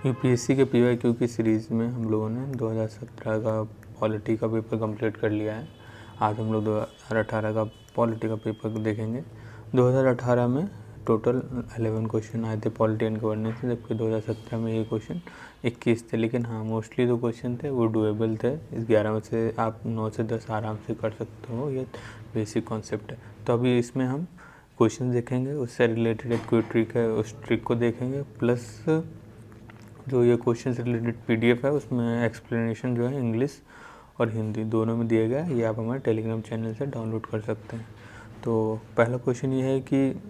UPSC के PYQ की series में हम लोगों ने 2017 का पॉलिटी का पेपर कंप्लीट कर लिया है। आज हम लोग 2018 का पॉलिटी का पेपर देखेंगे। 2018 में टोटल 11 क्वेश्चन आए थे पॉलिटी एंड गवर्नेंस से, जबकि 2017 में ये क्वेश्चन 21 थे। लेकिन हाँ, मोस्टली जो क्वेश्चन थे वो डुएबल थे। इस 11 में से आप 9 से 10 आराम से कर सकते हो, ये बेसिक कॉन्सेप्ट है। तो अभी इसमें हम क्वेश्चन देखेंगे, उससे रिलेटेड एक कोई ट्रिक है, उस ट्रिक को देखेंगे, प्लस जो ये क्वेश्चन से रिलेटेड पीडीएफ है उसमें एक्सप्लेनेशन जो है इंग्लिश और हिंदी दोनों में दिया गया है। ये आप हमारे टेलीग्राम चैनल से डाउनलोड कर सकते हैं। तो पहला क्वेश्चन ये है कि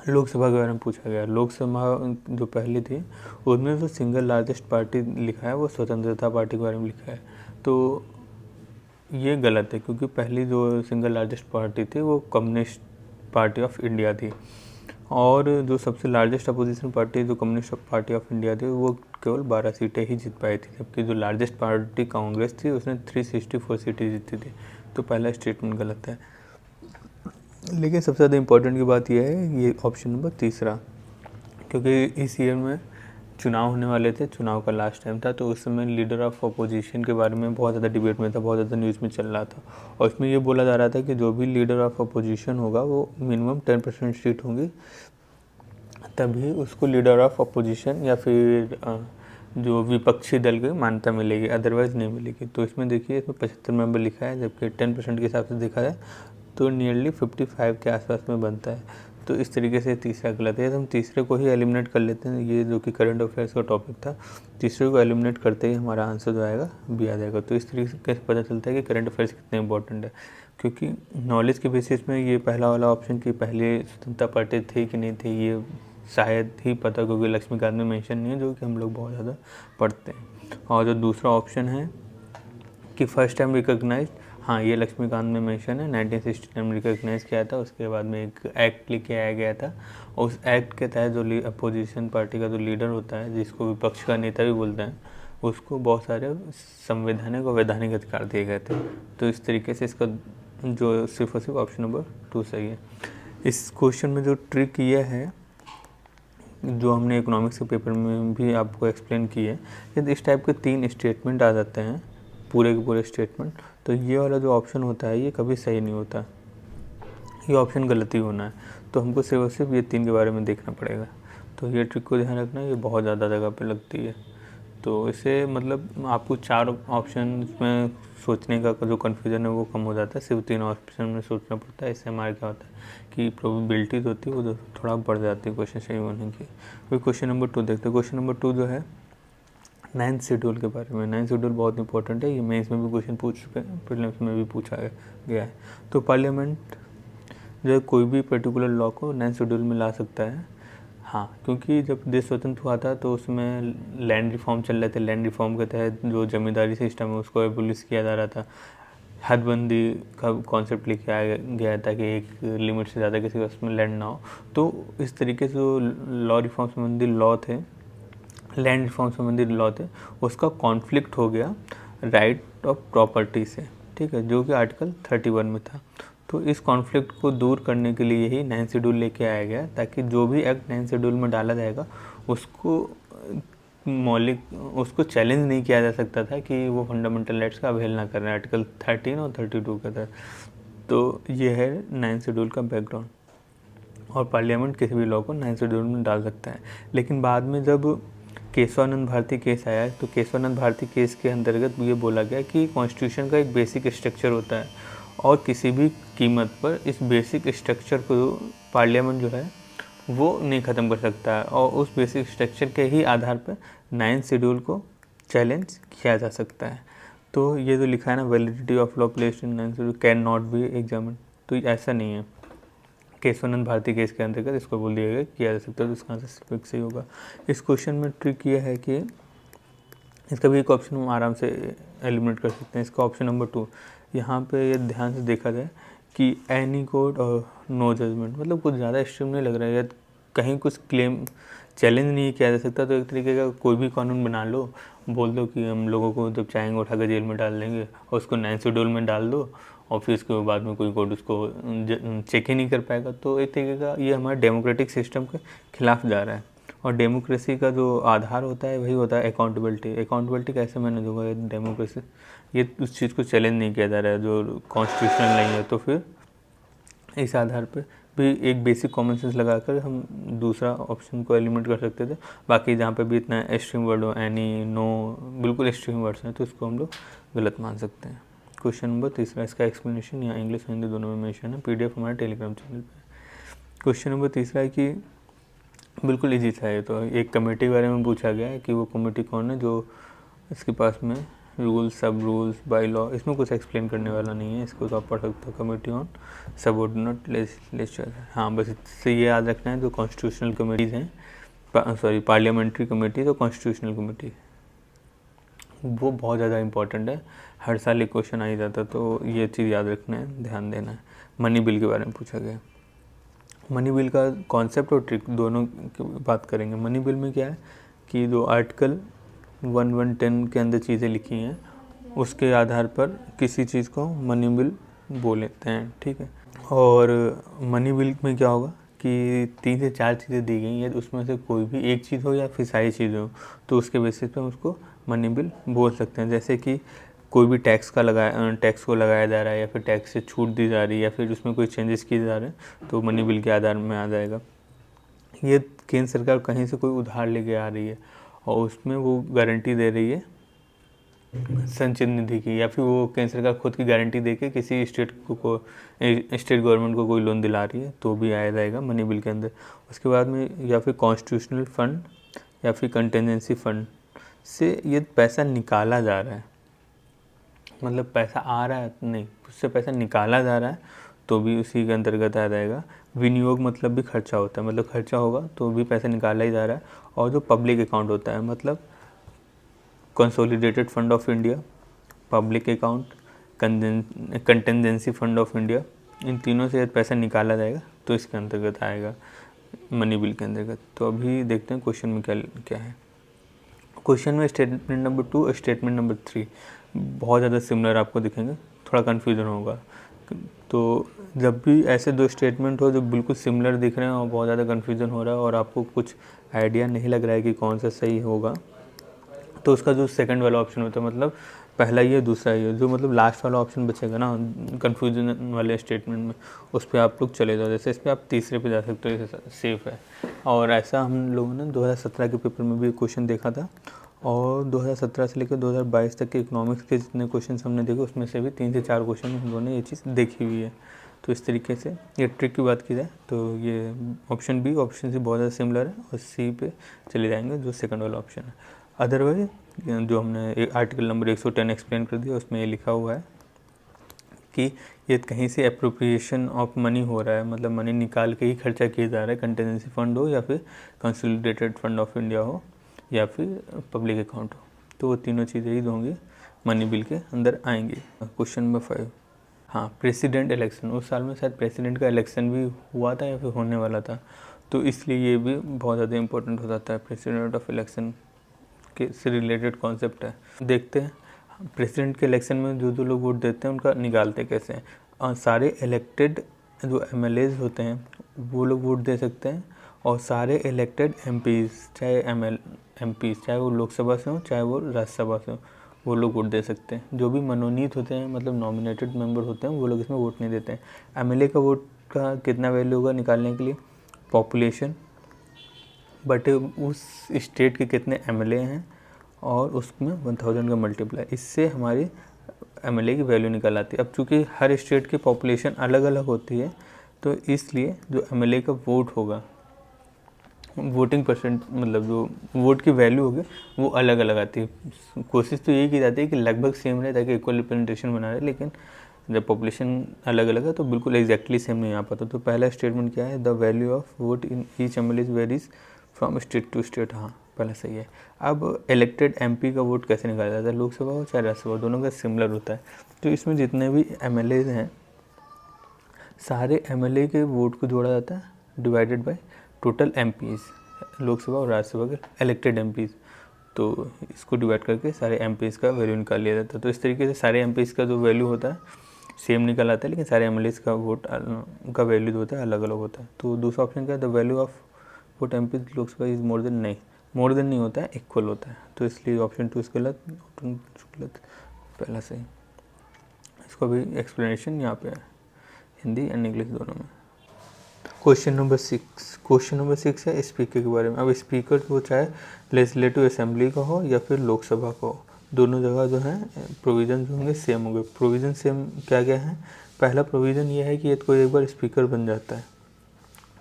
लोकसभा के बारे में पूछा गया। लोकसभा जो पहली थी उसमें जो सिंगल लार्जेस्ट पार्टी लिखा है वो स्वतंत्रता पार्टी के बारे में लिखा है। तो ये गलत है, क्योंकि पहली जो सिंगल लार्जेस्ट पार्टी थी वो कम्युनिस्ट पार्टी ऑफ इंडिया थी, और जो सबसे लार्जेस्ट अपोजिशन पार्टी जो कम्युनिस्ट पार्टी ऑफ इंडिया थी वो केवल 12 सीटें ही जीत पाई थी, जबकि जो लार्जेस्ट पार्टी कांग्रेस थी उसने 364 सीटें जीती थी। तो पहला स्टेटमेंट गलत है। लेकिन सबसे ज़्यादा इम्पोर्टेंट की बात यह है, ये ऑप्शन नंबर तीसरा, क्योंकि इस ईयर में चुनाव होने वाले थे, चुनाव का लास्ट टाइम था, तो उस समय लीडर ऑफ अपोजिशन के बारे में बहुत ज़्यादा डिबेट में था, बहुत ज़्यादा न्यूज़ में चल रहा था, और इसमें ये बोला जा रहा था कि जो भी लीडर ऑफ अपोजिशन होगा वो मिनिमम 10% सीट होंगी, तभी उसको लीडर ऑफ अपोजिशन या फिर जो विपक्षी दल की मान्यता मिलेगी, अदरवाइज़ नहीं मिलेगी। तो इसमें देखिए, इसमें 75 मेंबर लिखा है, जबकि 10% के हिसाब से देखा जाए तो नियरली 55 के आसपास में बनता है। तो इस तरीके से तीसरा गलत है। तो हम तीसरे को ही एलिमिनेट कर लेते हैं, ये जो कि करंट अफेयर्स का टॉपिक था, तीसरे को एलिमिनेट करते ही हमारा आंसर जो आएगा बी आ जाएगा। तो इस तरीके से पता चलता है कि करंट अफेयर्स कितने इंपॉर्टेंट है, क्योंकि नॉलेज के बेसिस में ये पहला वाला ऑप्शन की पहले स्वतंत्रता पार्टी थी कि नहीं थी ये शायद ही पता, क्योंकि लक्ष्मीकांत में मेंशन नहीं है, जो कि हम लोग बहुत ज़्यादा पढ़ते हैं। और जो दूसरा ऑप्शन है कि फर्स्ट टाइम रिकॉग्नाइज्ड, हाँ ये लक्ष्मीकांत में मेंशन है, 1969 में रिकॉग्नाइज किया था, उसके बाद में एक एक्ट लेके आया गया था, और उस एक्ट के तहत जो अपोजिशन पार्टी का जो लीडर होता है, जिसको विपक्ष का नेता भी बोलते हैं, उसको बहुत सारे संवैधानिक और वैधानिक अधिकार दिए गए थे। तो इस तरीके से इसका जो सिर्फ और सिर्फ ऑप्शन नंबर 2 सही है। इस क्वेश्चन में जो ट्रिक ये है, जो हमने इकोनॉमिक्स के पेपर में भी आपको एक्सप्लेन की है, यदि इस टाइप के 3 स्टेटमेंट आ जाते हैं, पूरे के पूरे स्टेटमेंट, तो ये वाला जो ऑप्शन होता है ये कभी सही नहीं होता, ये ऑप्शन गलत ही होना है। तो हमको सिर्फ और सिर्फ ये 3 के बारे में देखना पड़ेगा। तो ये ट्रिक को ध्यान रखना, ये बहुत ज़्यादा जगह पे लगती है। तो इसे मतलब आपको 4 ऑप्शन में सोचने का जो कन्फ्यूज़न है वो कम हो जाता है, सिर्फ 3 ऑप्शन में सोचना पड़ता है। इससे हमारे क्या होता है कि प्रोबेबिलिटी जो होती है वो थोड़ा बढ़ जाती है क्वेश्चन सही होने की। फिर क्वेश्चन नंबर 2 देखते हैं। क्वेश्चन नंबर 2 जो है 9th शेड्यूल के बारे में। 9th शेड्यूल बहुत इंपॉर्टेंट है, ये मेंस में भी क्वेश्चन पूछ चुके हैं, प्रीलिम्स में भी पूछा गया है। तो पार्लियामेंट जो है कोई भी पर्टिकुलर लॉ को 9th शेड्यूल में ला सकता है, हाँ, क्योंकि जब देश स्वतंत्र हुआ था तो उसमें लैंड रिफॉर्म चल रहे थे। लैंड रिफॉर्म के तहत जो जमींदारी सिस्टम है उसको एबोलिश किया जा रहा था, हदबंदी का कॉन्सेप्ट लेके आया गया था कि एक लिमिट से ज़्यादा किसी का उसमें लैंड ना हो। तो इस तरीके से जो लॉ रिफॉर्म संबंधी लॉ थे, लैंड रिफॉर्म संबंधी लॉ थे, उसका कॉन्फ्लिक्ट हो गया राइट ऑफ प्रॉपर्टी से, ठीक है, जो कि आर्टिकल 31 में था। तो इस कॉन्फ्लिक्ट को दूर करने के लिए ही 9th शेड्यूल लेके आया गया, ताकि जो भी एक्ट 9th शेड्यूल में डाला जाएगा उसको उसको चैलेंज नहीं किया जा सकता था कि वो फंडामेंटल राइट्स का अवहेलना कर रहे हैं आर्टिकल 13 और 32 के तहत। तो ये है 9th शेड्यूल का बैकग्राउंड, और पार्लियामेंट किसी भी लॉ को 9th शेड्यूल में डाल सकता है। लेकिन बाद में जब केशवानंद भारती केस आया, तो केशवानंद भारती केस के अंतर्गत ये बोला गया कि कॉन्स्टिट्यूशन का एक बेसिक स्ट्रक्चर होता है, और किसी भी कीमत पर इस बेसिक स्ट्रक्चर को पार्लियामेंट जो है वो नहीं ख़त्म कर सकता है, और उस बेसिक स्ट्रक्चर के ही आधार पर 9th शेड्यूल को चैलेंज किया जा सकता है। तो ये जो लिखा है ना, validity of law placed in 9th schedule can not be examined, तो ऐसा नहीं है। केशवानंद भारती केस के अंतर्गत इसको बोल दिया गया किया जा सकता है, तो इसका आंसर सिर्फ सही होगा। इस क्वेश्चन में ट्रिक ये है कि इसका भी एक ऑप्शन हम आराम से एलिमिनेट कर सकते हैं। इसका ऑप्शन नंबर 2, यहाँ पे ये ध्यान से देखा जाए कि एनी कोर्ट और नो जजमेंट, मतलब कुछ ज़्यादा एक्सट्रीम नहीं लग रहा है, या कहीं कुछ क्लेम चैलेंज नहीं किया जा सकता। तो एक तरीके का कोई भी कानून बना लो, बोल दो कि हम लोगों को जब चाहेंगे उठा कर जेल में डाल देंगे, और उसको 9th शेड्यूल में डाल दो, और फिर उसके बाद में कोई कोर्ट उसको चेक ही नहीं कर पाएगा। तो एक तरीके का ये हमारे डेमोक्रेटिक सिस्टम के खिलाफ जा रहा है, और डेमोक्रेसी का जो आधार होता है वही होता है अकाउंटेबिलिटी। अकाउंटेबिलिटी कैसे मैनेज होगा, डेमोक्रेसी ये उस चीज़ को चैलेंज नहीं किया जा रहा है जो कॉन्स्टिट्यूशनल नहीं है, तो फिर इस आधार पर भी एक बेसिक कॉमन सेंस लगाकर हम दूसरा ऑप्शन को एलिमिनेट कर सकते थे। बाकी जहाँ पे भी इतना एक्सट्रीम वर्ड हो, एनी, नो, बिल्कुल एक्सट्रीम वर्ड्स हैं, तो इसको हम लोग गलत मान सकते हैं। क्वेश्चन नंबर 3, इसका एक्सप्लेनेशन यहाँ इंग्लिश हिंदी दोनों में मेंशन है, PDF हमारे टेलीग्राम चैनल पे। क्वेश्चन नंबर 3 है कि बिल्कुल ईजी था ये, तो एक कमेटी के बारे में पूछा गया है कि वो कमेटी कौन है जो इसके पास में रूल्स, सब रूल्स, बाई लॉ, इसमें कुछ एक्सप्लेन करने वाला नहीं है, इसको तो आप पढ़ सकते हो। कमेटी ऑन सबऑर्डिनेट लेजिस्लेचर, हाँ बस इससे ये याद रखना है जो कॉन्स्टिट्यूशनल कमेटीज़ हैं, पार्लियामेंट्री कमेटी तो कॉन्स्टिट्यूशनल कमेटी, वो बहुत ज़्यादा इंपॉर्टेंट है, हर साल एक क्वेश्चन आ ही जाता है, तो ये चीज़ याद रखना है, ध्यान देना है। मनी बिल के बारे में पूछा गया, मनी बिल का कॉन्सेप्ट और ट्रिक दोनों की बात करेंगे। मनी बिल में क्या है कि जो आर्टिकल 110 के अंदर चीज़ें लिखी हैं उसके आधार पर किसी चीज़ को मनी बिल बोल लेते हैं, ठीक है। और मनी बिल में क्या होगा कि 3 से 4 चीज़ें दी गई हैं, उसमें से कोई भी एक चीज़ हो या फिर सारी चीज़ें हो, तो उसके बेसिस पे हम उसको मनी बिल बोल सकते हैं। जैसे कि कोई भी टैक्स को लगाया जा रहा है, या फिर टैक्स से छूट दी जा रही है, या फिर उसमें कोई चेंजेस किए जा रहे हैं, तो मनी बिल के आधार में आ जाएगा। ये केंद्र सरकार कहीं से कोई उधार लेके आ रही है और उसमें वो गारंटी दे रही है संचित निधि की, या फिर वो केंद्र सरकार खुद की गारंटी देके किसी स्टेट गवर्नमेंट को कोई लोन दिला रही है, तो भी आया जाएगा मनी बिल के अंदर। उसके बाद में या फिर कॉन्स्टिट्यूशनल फंड या फिर कंटिजेंसी फंड से ये पैसा निकाला जा रहा है, मतलब पैसा आ रहा है नहीं, उससे पैसा निकाला जा रहा है, तो भी उसी के अंतर्गत आ जाएगा। विनियोग मतलब भी खर्चा होता है, मतलब खर्चा होगा तो भी पैसा निकाला ही जा रहा है। और जो पब्लिक अकाउंट होता है, मतलब consolidated fund of India, public account, contingency fund of India, इन तीनों से पैसा निकाला जाएगा तो इसके अंतर्गत आएगा मनी बिल के अंतर्गत। तो अभी देखते हैं क्वेश्चन में क्या है। क्वेश्चन में स्टेटमेंट नंबर 2 और स्टेटमेंट नंबर 3 बहुत ज़्यादा सिमिलर आपको दिखेंगे, थोड़ा कन्फ्यूजन होगा। तो जब भी ऐसे दो स्टेटमेंट हो जो बिल्कुल सिमिलर दिख रहे हैं और बहुत ज़्यादा कन्फ्यूजन हो रहा है और आपको कुछ आइडिया नहीं लग रहा है कि कौन सा सही होगा, तो उसका जो सेकंड वाला ऑप्शन होता है, मतलब पहला ये दूसरा ये, जो मतलब लास्ट वाला ऑप्शन बचेगा ना कन्फ्यूजन वाले स्टेटमेंट में, उस पर आप लोग चले जाओ। जैसे इस पर आप तीसरे पे जा सकते हो, जैसे सेफ़ है। और ऐसा हम लोगों ने 2017 के पेपर में भी क्वेश्चन देखा था, और 2017 से लेकर 2022 तक के इकोनॉमिक्स के जितने क्वेश्चन हमने देखे उसमें से भी 3 से 4 क्वेश्चन हम लोगों ने ये चीज़ देखी हुई है। तो इस तरीके से ये ट्रिक की बात की जाए तो ये ऑप्शन बी, ऑप्शन सी बहुत ज़्यादा सिमिलर है, और सी पे चले जाएंगे जो सेकंड वाला ऑप्शन है। अदरवाइज जो हमने आर्टिकल नंबर 110 एक्सप्लेन कर दिया, उसमें ये लिखा हुआ है कि ये कहीं से अप्रोप्रिएशन ऑफ मनी हो रहा है, मतलब मनी निकाल के ही खर्चा किया जा रहा है, कंटिजेंसी फंड हो या फिर कंसोलिडेटेड फंड ऑफ इंडिया हो या फिर पब्लिक अकाउंट हो, तो वो तीनों चीज़ें ही होंगी मनी बिल के अंदर आएंगी। क्वेश्चन नंबर 5, हाँ प्रेसिडेंट इलेक्शन, उस साल में शायद प्रेसिडेंट का इलेक्शन भी हुआ था या फिर होने वाला था, तो इसलिए ये भी बहुत ज़्यादा इंपॉर्टेंट हो जाता है। प्रेसिडेंट ऑफ इलेक्शन के से रिलेटेड कॉन्सेप्ट है। देखते हैं प्रेसिडेंट के इलेक्शन में जो लोग वोट देते हैं उनका निकालते कैसे हैं। और सारे इलेक्टेड जो MLAs होते हैं वो लोग वोट दे सकते हैं, और सारे इलेक्टेड MPs चाहे MPs चाहे वो लोकसभा से हो चाहे वो राज्यसभा से हो, वो लोग वोट दे सकते हैं। जो भी मनोनीत होते हैं, मतलब नॉमिनेटेड मेंबर होते हैं, वो लोग इसमें वोट नहीं देते हैं। MLA का वोट का कितना वैल्यू होगा निकालने के लिए, पॉपुलेशन बट उस स्टेट के कितने MLA हैं और उसमें 1000 का मल्टीप्लाई, इससे हमारी MLA की वैल्यू निकल आती है। अब चूँकि हर स्टेट की पॉपुलेशन अलग अलग होती है, तो इसलिए जो MLA का वोट होगा, वोटिंग परसेंट, मतलब जो वोट की वैल्यू होगी वो अलग अलग आती है। कोशिश तो यही की जाती है कि लगभग सेम रहे ताकि इक्वल रिप्रेजेंटेशन बना रहे, लेकिन जब पॉपुलेशन अलग अलग है तो बिल्कुल एग्जैक्टली सेम नहीं आ पाता। तो पहला स्टेटमेंट क्या है, the value of vote in each MLA varies from state to state, हाँ पहला सही है। अब इलेक्टेड MP का वोट कैसे निकाला जाता है, लोकसभा हो चाहे राज्यसभा, दोनों का सिमिलर होता है। तो इसमें जितने भी MLAs हैं सारे MLA के वोट को जोड़ा जाता है divided by total MPs, Lok Sabha और राज्यसभा के इलेक्टेड MPs, तो इसको डिवाइड करके सारे MPs का वैल्यू निकाल लिया जाता है। तो इस तरीके से सारे MPs का जो वैल्यू होता है सेम निकल आता है, लेकिन सारे MLAs का वोट का वैल्यू जो होता है अलग अलग होता है। तो दूसरा ऑप्शन क्या है, the value of vote M P Lok Sabha is more than, नहीं, मोर देन नहीं होता है, इक्वल होता है। तो इसलिए ऑप्शन 2 गलत, गलत, पहला सही। इसको भी एक्सप्लेनेशन यहाँ पे है, हिंदी एंड इंग्लिश दोनों में। क्वेश्चन नंबर 6 है स्पीकर के बारे में। अब स्पीकर वो चाहे लेजिस्लेटिव असेंबली का हो या फिर लोकसभा का हो, दोनों जगह जो है प्रोविज़न जो होंगे सेम होंगे। प्रोविज़न सेम क्या क्या है? पहला प्रोविज़न ये है कि यदि कोई एक बार स्पीकर बन जाता है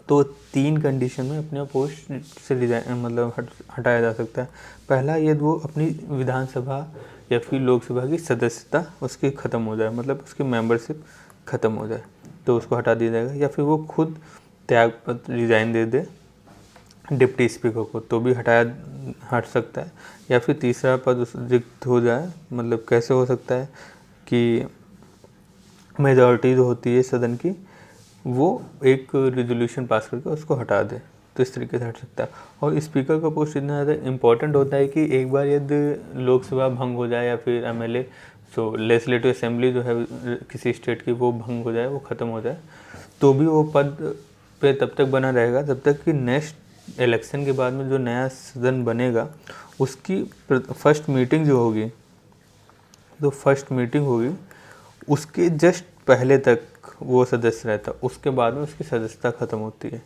तो 3 कंडीशन में अपने पोस्ट से मतलब हटाया जा सकता है। पहला, यदि वो अपनी विधानसभा या फिर लोकसभा की सदस्यता उसकी ख़त्म हो जाए, मतलब उसकी मेंबरशिप ख़त्म हो जाए तो उसको हटा दिया जाएगा, या फिर वो खुद त्यागपत्र रिजाइन दे दे डिप्टी स्पीकर को तो भी हट सकता है। या फिर तीसरा पद रिक्त हो जाए, मतलब कैसे हो सकता है कि मेजॉरिटी जो होती है सदन की वो एक रेजोल्यूशन पास करके उसको हटा दे, तो इस तरीके से हट सकता है। और स्पीकर का पोस्ट इतना ज़्यादा इम्पोर्टेंट होता है कि एक बार यदि लोकसभा भंग हो जाए या फिर एमएलए लेजिस्लेटिव असेंबली जो है किसी स्टेट की वो भंग हो जाए, वो ख़त्म हो जाए, तो भी वो पद पे तब तक बना रहेगा जब तक कि नेक्स्ट इलेक्शन के बाद में जो नया सदन बनेगा उसकी फर्स्ट मीटिंग जो होगी, तो फर्स्ट मीटिंग होगी उसके जस्ट पहले तक वो सदस्य रहता, उसके बाद में उसकी सदस्यता ख़त्म होती है।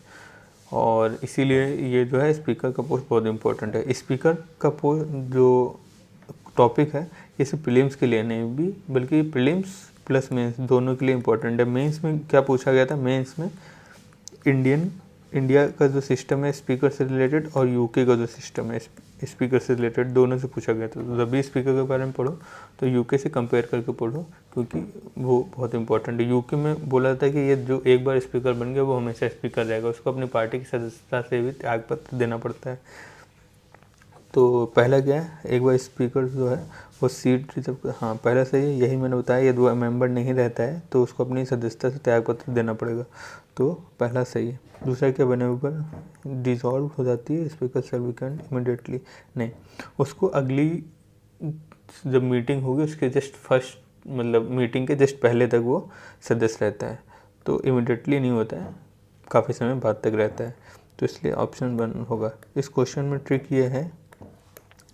और इसीलिए ये जो है स्पीकर का पोस्ट बहुत इंपॉर्टेंट है। स्पीकर का पोस्ट जो टॉपिक है ये सिर्फ प्रीलिम्स के लिए नहीं भी, बल्कि प्रीलिम्स प्लस मेंस दोनों के लिए इम्पोर्टेंट है। मेंस में क्या पूछा गया था? मेंस में इंडिया का जो सिस्टम है स्पीकर से रिलेटेड और यूके का जो सिस्टम है स्पीकर से रिलेटेड, दोनों से पूछा गया था। तो जब भी स्पीकर के बारे में पढ़ो तो यूके से कंपेयर करके पढ़ो, क्योंकि वो बहुत इंपॉर्टेंट है। यूके में बोला जाता है कि ये जो एक बार स्पीकर बन गया वो हमेशा स्पीकर रहेगा, उसको अपनी पार्टी की सदस्यता से भी त्यागपत्र देना पड़ता है। तो पहला क्या है, एक बार स्पीकर जो है वो सीट रिजर्व, हाँ पहला सही है, यही मैंने बताया। यदि वो मेंबर नहीं रहता है तो उसको अपनी सदस्यता से त्यागपत्र देना पड़ेगा, तो पहला सही है। दूसरा क्या बने ऊपर डिसॉल्व हो जाती है स्पीकर शैल वेकेंट इमीडिएटली, नहीं, उसको अगली जब मीटिंग होगी उसके जस्ट फर्स्ट मतलब मीटिंग के जस्ट पहले तक वो सदस्य रहता है, तो इमीडिएटली नहीं होता है, काफ़ी समय बाद तक रहता है। तो इसलिए ऑप्शन 1 होगा। इस क्वेश्चन में ट्रिक ये है,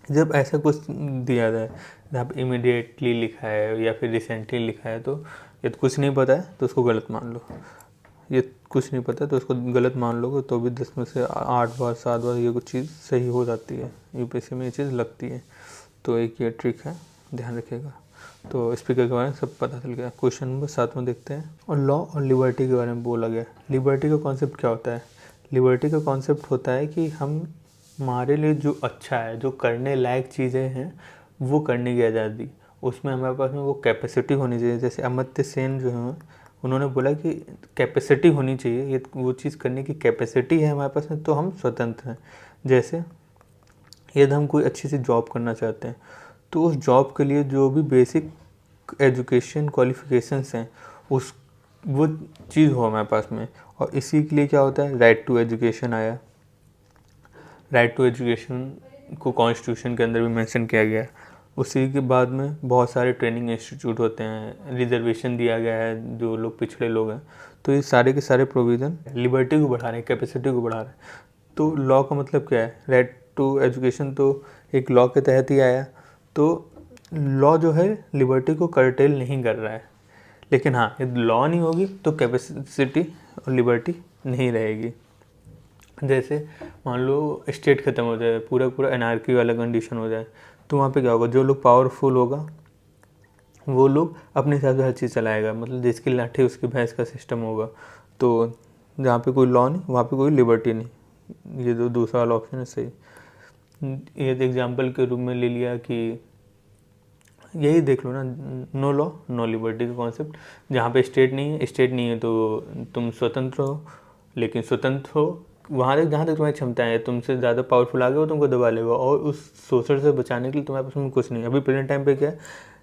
जब ऐसा कुछ दिया जाए जहाँ पर इमीडिएटली लिखा है या फिर रिसेंटली लिखा है, तो यदि कुछ नहीं पता है तो उसको गलत मान लो, ये कुछ नहीं पता तो उसको गलत मान लोगे तो भी 10 में से 8 बार 7 बार ये कुछ चीज़ सही हो जाती है। यूपीएससी में ये चीज़ लगती है, तो एक ये ट्रिक है, ध्यान रखिएगा। तो स्पीकर के बारे में सब पता चल गया। क्वेश्चन नंबर 7 में देखते हैं। और लॉ और लिबर्टी के बारे में बोला गया। लिबर्टी का कॉन्सेप्ट क्या होता है? लिबर्टी का कॉन्सेप्ट होता है कि हमारे लिए जो अच्छा है, जो करने लायक चीज़ें हैं वो करने की आज़ादी, उसमें हमारे पास में वो कैपेसिटी होनी चाहिए। जैसे अमर्त्य सेन जो है उन्होंने बोला कि कैपेसिटी होनी चाहिए, ये वो चीज़ करने की कैपेसिटी है हमारे पास में तो हम स्वतंत्र हैं। जैसे यदि हम कोई अच्छी सी जॉब करना चाहते हैं तो उस जॉब के लिए जो भी बेसिक एजुकेशन क्वालिफिकेशंस हैं उस वो चीज़ हो हमारे पास में। और इसी के लिए क्या होता है, राइट टू एजुकेशन आया। राइट टू एजुकेशन को कॉन्स्टिट्यूशन के अंदर भी मेंशन किया गया है। उसी के बाद में बहुत सारे ट्रेनिंग इंस्टीट्यूट होते हैं, रिजर्वेशन दिया गया है जो लोग पिछड़े लोग हैं। तो ये सारे के सारे प्रोविज़न लिबर्टी को बढ़ा रहे हैं, कैपेसिटी को बढ़ा रहे हैं। तो लॉ का मतलब क्या है? राइट टू एजुकेशन तो एक लॉ के तहत ही आया, तो लॉ जो है लिबर्टी को कर्टेल नहीं कर रहा है। लेकिन हाँ, यदि लॉ नहीं होगी तो कैपेसिटी और लिबर्टी नहीं रहेगी। जैसे मान लो स्टेट ख़त्म हो जाए, पूरा एनार्की वाला कंडीशन हो जाए, तो वहाँ पे क्या होगा, जो लोग पावरफुल होगा वो लोग अपने हिसाब से हर चीज़ चलाएगा, मतलब जिसकी लाठी उसकी भैंस का सिस्टम होगा। तो जहाँ पे कोई लॉ नहीं वहाँ पे कोई लिबर्टी नहीं। ये जो दूसरा वाला ऑप्शन है सही। ये एग्जांपल के रूप में ले लिया कि यही देख लो ना, नो लॉ नो लिबर्टी का कॉन्सेप्ट। जहाँ पे स्टेट नहीं है तो तुम स्वतंत्र हो, लेकिन स्वतंत्र हो वहाँ तक जहाँ तक तुम्हारी क्षमता है। तुमसे ज़्यादा पावरफुल आ गया वो तुमको दबा लेगा, और उस शोषण से बचाने के लिए तुम्हारे पास में कुछ नहीं है। अभी प्रेजेंट टाइम पे क्या है,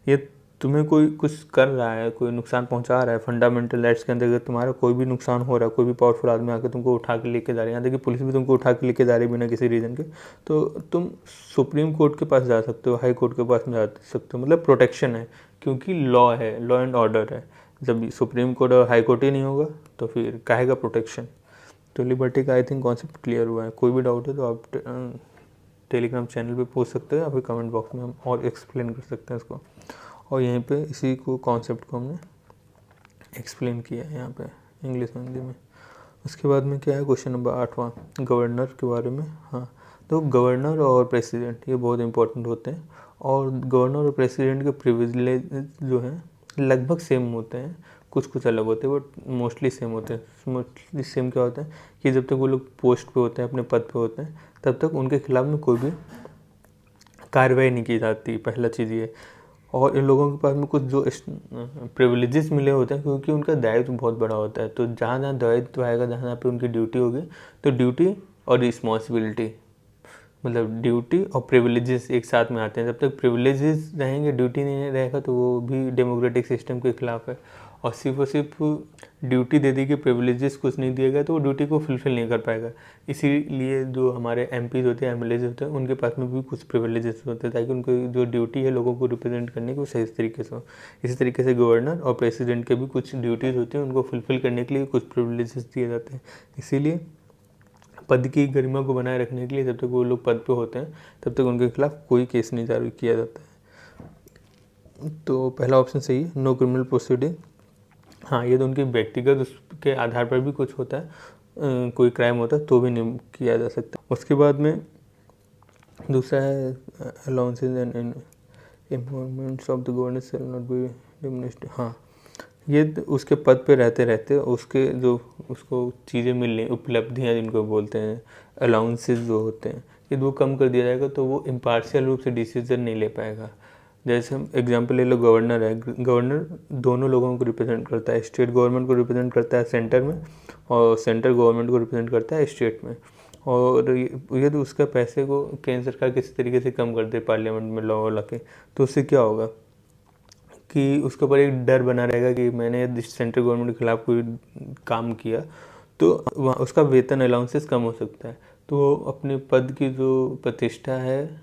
ये तुम्हें कोई कुछ कर रहा है, कोई नुकसान पहुंचा रहा है, फंडामेंटल राइट्स के अंदर अगर तुम्हारा कोई भी नुकसान हो रहा है, कोई भी पावरफुल आदमी आकर तुमको उठा के लेके जा रहे हैं, यहाँ तक कि पुलिस भी तुमको उठा के लेके जा रही है बिना किसी रीज़न के, तो तुम सुप्रीम कोर्ट के पास जा सकते हो, हाई कोर्ट के पास जा सकते हो, मतलब प्रोटेक्शन है, क्योंकि लॉ है, लॉ एंड ऑर्डर है। जब सुप्रीम कोर्ट और हाई कोर्ट ही नहीं होगा तो फिर काहे का प्रोटेक्शन। तो लिबर्टी का आई थिंक कॉन्सेप्ट क्लियर हुआ है। कोई भी डाउट है तो आप टेलीग्राम चैनल पे पूछ सकते हैं या फिर कमेंट बॉक्स में हम और एक्सप्लेन कर सकते हैं इसको। और यहीं पे इसी को कॉन्सेप्ट को हमने एक्सप्लेन किया है यहाँ पे इंग्लिश में, हिंदी में। उसके बाद में क्या है, क्वेश्चन नंबर 8वां, गवर्नर के बारे में। हाँ, तो गवर्नर और प्रेसिडेंट ये बहुत इंपॉर्टेंट होते हैं, और गवर्नर और प्रेसिडेंट के प्रिविलेज जो हैं लगभग सेम होते हैं, कुछ कुछ अलग होते हैं बट मोस्टली सेम होते हैं। मोस्टली सेम क्या होता है कि जब तक वो लोग पोस्ट पे होते हैं, अपने पद पे होते हैं, तब तक उनके खिलाफ में कोई भी कार्रवाई नहीं की जाती, पहला चीज़ ये। और इन लोगों के पास में कुछ जो प्रिविलेजेस मिले होते हैं क्योंकि उनका दायित्व बहुत बड़ा होता है। तो जहाँ जहाँ दायित्व आएगा, जहाँ जहाँ पे उनकी ड्यूटी होगी, तो ड्यूटी और रिस्पॉन्सिबिलिटी, मतलब ड्यूटी और प्रिविलेजेस एक साथ में आते हैं। जब तक प्रिविलेजेस रहेंगे, ड्यूटी नहीं रहेगा, तो वो भी डेमोक्रेटिक सिस्टम के खिलाफ है। और सिर्फ ड्यूटी दे दी कि प्रिविलेजेस कुछ नहीं दिया गया, तो वो ड्यूटी को फुलफिल नहीं कर पाएगा। इसीलिए जो हमारे एमपीज होते हैं, एमएलएज होते हैं, उनके पास में भी कुछ प्रिविलेजेस होते हैं ताकि उनकी जो ड्यूटी है लोगों को रिप्रेजेंट करने की, वो सही तरीके से हो। इसी तरीके से गवर्नर और प्रेसिडेंट के भी कुछ ड्यूटीज़ होती हैं, उनको फुलफिल करने के लिए कुछ प्रिविलेजेस दिए जाते हैं। इसीलिए पद की गरिमा को बनाए रखने के लिए जब तक वो लोग पद पे होते हैं, तब तक उनके खिलाफ कोई केस नहीं जारी किया जाता है। तो पहला ऑप्शन सही है, नो क्रिमिनल प्रोसीडिंग। हाँ, ये तो उनके व्यक्तिगत उसके आधार पर भी कुछ होता है, कोई क्राइम होता है तो भी नहीं किया जा सकता। उसके बाद में दूसरा है allowances and employments of the governor shall not be diminished. हाँ, ये उसके पद पे रहते रहते उसके जो उसको चीज़ें मिलनी, उपलब्धियाँ जिनको बोलते हैं, अलाउंसेस जो होते हैं, यदि वो कम कर दिया जाएगा तो वो इम्पार्शियल रूप से डिसीजन नहीं ले पाएगा। जैसे हम एग्जांपल ले लो, गवर्नर है, गवर्नर दोनों लोगों को रिप्रेजेंट करता है, स्टेट गवर्नमेंट को रिप्रेजेंट करता है सेंटर में, और सेंट्रल गवर्नमेंट को रिप्रेजेंट करता है स्टेट में। और ये तो उसका पैसे को केंद्र सरकार किसी तरीके से कम कर दे पार्लियामेंट में लॉ ला के, तो उससे क्या होगा कि उसके ऊपर एक डर बना रहेगा कि मैंने सेंट्रल गवर्नमेंट के खिलाफ कोई काम किया तो वहाँ उसका वेतन अलाउंसेस कम हो सकता है। तो अपने पद की जो प्रतिष्ठा है,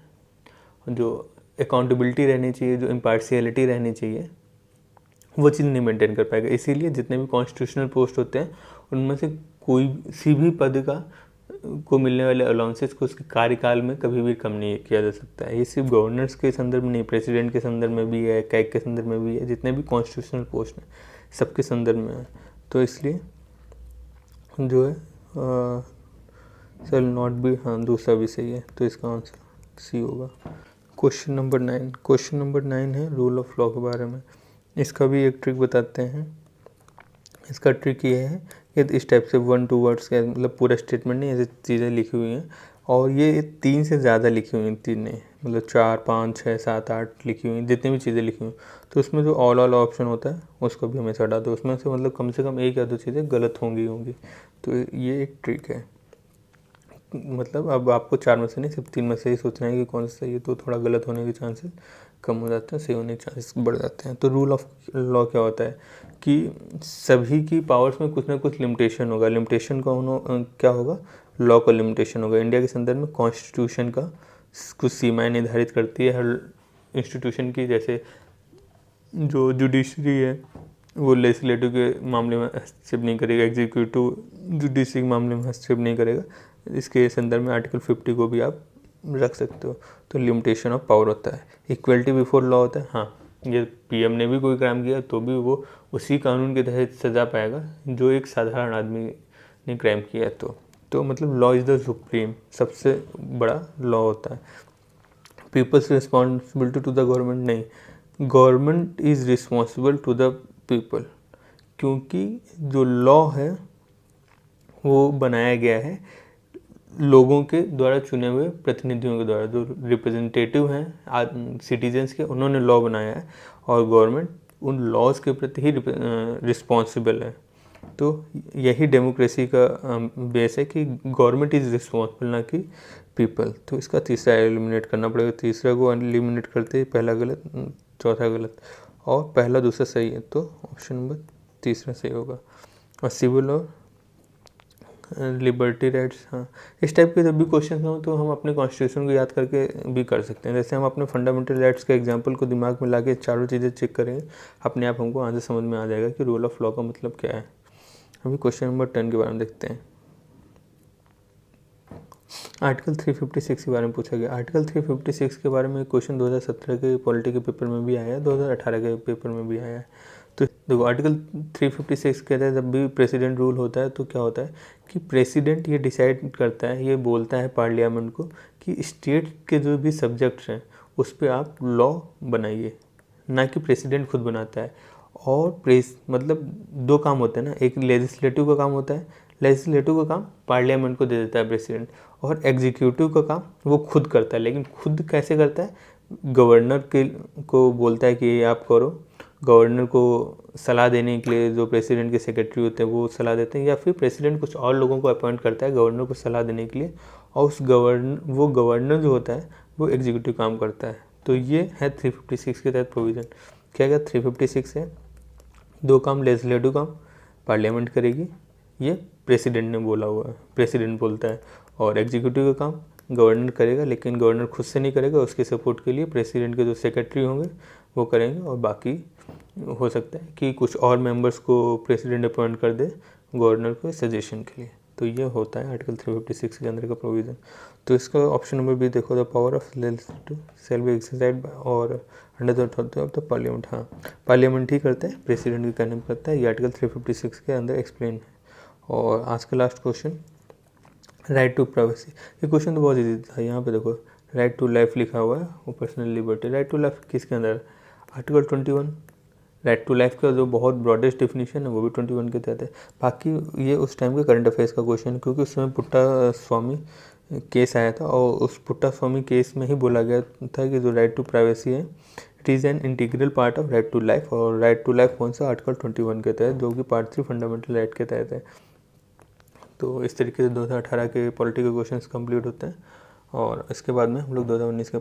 जो अकाउंटेबिलिटी रहनी चाहिए, जो इम्पार्शियलिटी रहनी चाहिए, वो चीज़ नहीं मेंटेन कर पाएगा। इसीलिए जितने भी कॉन्स्टिट्यूशनल पोस्ट होते हैं, उनमें से कोई सी भी पद का को मिलने वाले अलाउंसेस को उसके कार्यकाल में कभी भी कम नहीं किया जा सकता है। ये सिर्फ गवर्नर्स के संदर्भ में नहीं, प्रेसिडेंट के संदर्भ में भी है, कैग के संदर्भ में भी है, जितने भी कॉन्स्टिट्यूशनल पोस्ट हैं सबके संदर्भ में है। तो इसलिए जो है शैल नॉट बी, हाँ दूसरा भी सही है, तो इसका आंसर सी होगा। क्वेश्चन नंबर 9, क्वेश्चन नंबर 9 है रूल ऑफ लॉ के बारे में। इसका भी एक ट्रिक बताते हैं। इसका ट्रिक ये है कि इस टाइप से 1-2 वर्ड्स का, मतलब पूरा स्टेटमेंट नहीं, ऐसे चीज़ें लिखी हुई हैं, और ये 3 से ज़्यादा लिखी हुई हैं, 3 नहीं, मतलब 4, 5, 6, 7, 8 लिखी हुई, जितनी भी चीज़ें लिखी हुई, तो उसमें जो ऑल ऑप्शन होता है उसको भी हमेशा हटा दो। उसमें से मतलब कम से कम 1 या 2 चीज़ें गलत होंगी। तो ये एक ट्रिक है। मतलब अब आपको 4 में से नहीं, सिर्फ 3 में से ही सोचना है कि कौन सा सही है, तो थोड़ा गलत होने के चांसेस कम हो जाते हैं, सही होने के चांसेस बढ़ जाते हैं। तो रूल ऑफ लॉ क्या होता है कि सभी की पावर्स में कुछ ना कुछ लिमिटेशन होगा। लिमिटेशन का क्या होगा, लॉ का लिमिटेशन होगा। इंडिया के संदर्भ में कॉन्स्टिट्यूशन का कुछ सीमाएं निर्धारित करती है हर इंस्टीट्यूशन की। जैसे जो जुडिशरी है वो लेजिस्लेटिव के मामले में हस्तक्षेप नहीं करेगा, एग्जीक्यूटिव जुडिशरी के मामले में हस्तक्षेप नहीं करेगा। इसके संदर्भ में आर्टिकल 50 को भी आप रख सकते हो। तो लिमिटेशन ऑफ पावर होता है। इक्वलिटी बिफोर लॉ होता है। हाँ, ये पीएम ने भी कोई क्राइम किया तो भी वो उसी कानून के तहत सज़ा पाएगा जो एक साधारण आदमी ने क्राइम किया। तो मतलब लॉ इज़ द सुप्रीम, सबसे बड़ा लॉ होता है। People's responsibility to the government नहीं, government is responsible to the people, क्योंकि जो लॉ है वो बनाया गया है लोगों के द्वारा चुने हुए प्रतिनिधियों के द्वारा। जो रिप्रेजेंटेटिव हैं सिटीजन्स के, उन्होंने लॉ बनाया है, और गवर्नमेंट उन लॉज के प्रति ही रिस्पॉन्सिबल है। तो यही डेमोक्रेसी का बेस है कि गवर्नमेंट इज़ रिस्पॉन्सिबल, ना कि पीपल। तो इसका तीसरा एलिमिनेट करना पड़ेगा। तीसरा को एलिमिनेट करते ही पहला गलत, चौथा गलत, और पहला दूसरा सही है, तो ऑप्शन नंबर तीसरा सही होगा। और सिविल और लिबर्टी राइट्स, हाँ इस टाइप के जब भी क्वेश्चन हो तो हम अपने कॉन्स्टिट्यूशन को याद करके भी कर सकते हैं। जैसे हम अपने फंडामेंटल राइट्स के एग्जांपल को दिमाग में लाके चारों चीज़ें चेक करेंगे, अपने आप हमको आंसर समझ में आ जाएगा कि रूल ऑफ लॉ का मतलब क्या है। अभी क्वेश्चन नंबर 10 के बारे में देखते हैं। आर्टिकल 356 के बारे में पूछा गया। आर्टिकल 356 के बारे में क्वेश्चन 2017 के पॉलिटी के पेपर में भी आया है, 2018 के पेपर में भी आया है। तो देखो आर्टिकल 356 कहता है जब भी प्रेसिडेंट रूल होता है तो क्या होता है कि प्रेसिडेंट ये डिसाइड करता है, ये बोलता है पार्लियामेंट को कि स्टेट के जो भी सब्जेक्ट्स हैं उस पर आप लॉ बनाइए, ना कि प्रेसिडेंट खुद बनाता है। और मतलब दो काम होते हैं ना, एक लेजिस्लेटिव का काम होता है, लेजिस्लेटिव का काम पार्लियामेंट को दे देता है प्रेसिडेंट, और एग्जीक्यूटिव का काम वो खुद करता है। लेकिन खुद कैसे करता है, गवर्नर के को बोलता है कि ये आप करो, गवर्नर को सलाह देने के लिए जो प्रेसिडेंट के सेक्रेटरी होते हैं वो सलाह देते हैं, या फिर प्रेसिडेंट कुछ और लोगों को अपॉइंट करता है गवर्नर को सलाह देने के लिए, और वो गवर्नर जो होता है वो एग्जीक्यूटिव काम करता है। तो ये है 356 के तहत प्रोविज़न। क्या क्या 356 है, दो काम लेजिस्लेटिव काम पार्लियामेंट करेगी, ये प्रेसिडेंट ने बोला हुआ है, प्रेसिडेंट बोलता है, और एग्जीक्यूटिव का काम गवर्नर करेगा, लेकिन गवर्नर खुद से नहीं करेगा, उसके सपोर्ट के लिए प्रेसिडेंट के जो सेक्रेटरी होंगे वो करेंगे, और बाकी हो सकता है कि कुछ और मेंबर्स को प्रेसिडेंट अपॉइंट कर दे गवर्नर को सजेशन के लिए। तो ये होता है आर्टिकल 356 के अंदर का प्रोविज़न। तो इसका ऑप्शन नंबर बी देखो, the power of legislative shall be exercised और under the authority of the parliament. हाँ, पार्लियामेंट ही करता है, प्रेसिडेंट के कहने पर करता है, ये आर्टिकल 356 के अंदर एक्सप्लेन है। और आज का last question, right to privacy. ये क्वेश्चन तो बहुत ईजी था। यहाँ पे देखो राइट टू लाइफ लिखा हुआ है और personal liberty. Right to life किसके अंदर, आर्टिकल 21। राइट टू लाइफ का जो बहुत ब्रॉडेस्ट डेफिनेशन है वो भी 21 के तहत है। बाकी ये उस टाइम के करंट अफेयर्स का क्वेश्चन है, क्योंकि उस समय पुट्टा स्वामी केस आया था, और उस पुट्टा स्वामी केस में ही बोला गया था कि जो राइट टू प्राइवेसी है it is an integral part of right to life. और राइट टू लाइफ कौन सा, आर्टिकल 21 के तहत, जो कि पार्ट 3 फंडामेंटल राइट के तहत है। तो इस तरीके से 2018 के पॉलिटी के क्वेश्चंस कंप्लीट होते हैं, और इसके बाद में हम लोग 2019 के